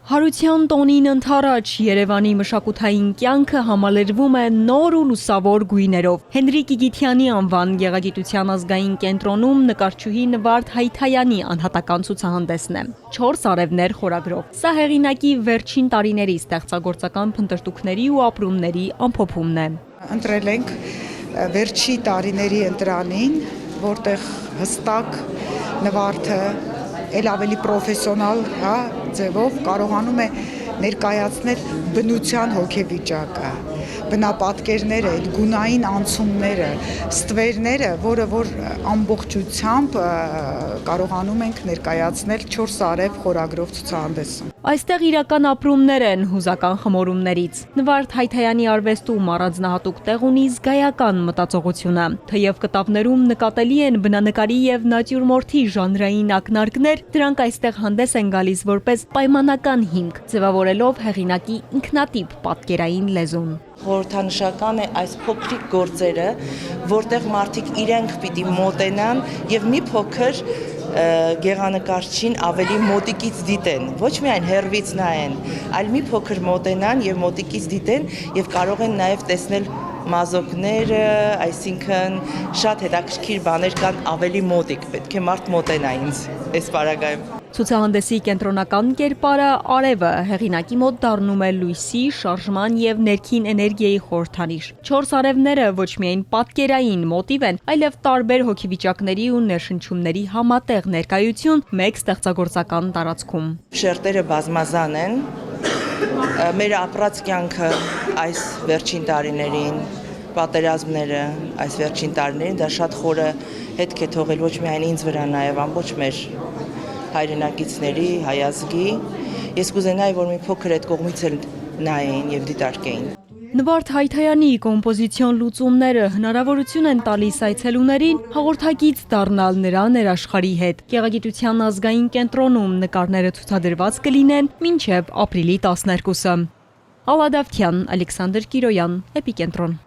Հարության տոնին ընթառաջ Երևանի մշակութային կյանքը համալրվում է նոր ու լուսավոր գույներով։ Հենրիկ Իգիթյանի անվան գեղագիտության ազգային կենտրոնում նկարչուհի Նվարդ Հայթայանի անհատական ցուցահանդեսն է։ 4 արևներ խորագրով։ Սա հեղինակի վերջին տարիների ստեղծագործական փնտրտուքների ու ապրումների ամփոփումն է։ Ընտրել ենք վերջի տարիների ընտրանին, որտեղ հստակ Նվարդը էլ ավելի պրոֆեսիոնալ ձևով կարողանում է ներկայացնել բնության հոգեվիճակը, բնապատկերները, գունային անցումները, ստվերները, որը որ ամբողջությամբ կարողանում ենք ներկայացնել 4 արև խորագրով ցուցահանդեսում։ Այստեղ իրական ապրումներ են հուզական խմորումներից։ Նվարդ Հայթայանի արվեստում առանձնահատուկ տեղ ունի զգայական մտածողությունը։ Թեև կտավներում նկատելի են բնանկարի եւ նատյուրմորտի ժանրային ակնարկներ, դրանք այստեղ հանդես են գալիս որպես պայմանական հիմք, ձևավորելով հեղինակի ինքնատիպ պատկերային լեզուն։ Խորհրդանշական է այս փոքրիկ գործերը, որտեղ մարդիկ իրենք պիտի մոտենան եւ մի փոքր գեղանկարչին ավելի մոտիկից դիտեն, ոչ միայն հեռվից նայեն, այլ մի փոքր մոտենան եւ մոտիկից դիտեն եւ կարող են նաեւ տեսնել մազոկները, այսինքն շատ հետաքրքիր բաներ կան ավելի մոտիկ, պետք է մարդ մոտենա ինձ այս պարագայում։ Ցուցահանդեսի կենտրոնական կերպարը արևը հեղինակի մոտ դառնում է լույսի, շարժման եւ ներքին էներգիայի խորհրդանիշ։ 4 արևները ոչ միայն պատկերային մոտիվ են, այլև տարբեր հոգեվիճակների ու ներշնչումների համատեղ ներկայություն մեկ ստեղծագործական տարածքում։ Շերտերը բազմազան են։ Մեր ապրած կյանքը այս վերջին տարիներին, պատերազմները այս վերջին տարիներին դա շատ խորը հետք է թողել ոչ միայն ինձ վրա, նաեւ ամբողջ մեր հայրենակիցների, հայազգի։ Ես կուզենայի, որ մի փոքր այդ կողմից էլ նայեին եւ դիտարկեին։ Նվարդ Հայթայանի կոմպոզիցիոն լուծումները հնարավորություն են տալիս այցելուներին հաղորդակից դառնալ նրա ներաշխարհի հետ։ Գեղագիտության ազգային կենտրոնում նկարները ցուցադրված կլինեն մինչև ապրիլի 12-ը։ Ալադավթյան, Ալեքսանդր Կիրոյան, Էպիկենտրոն։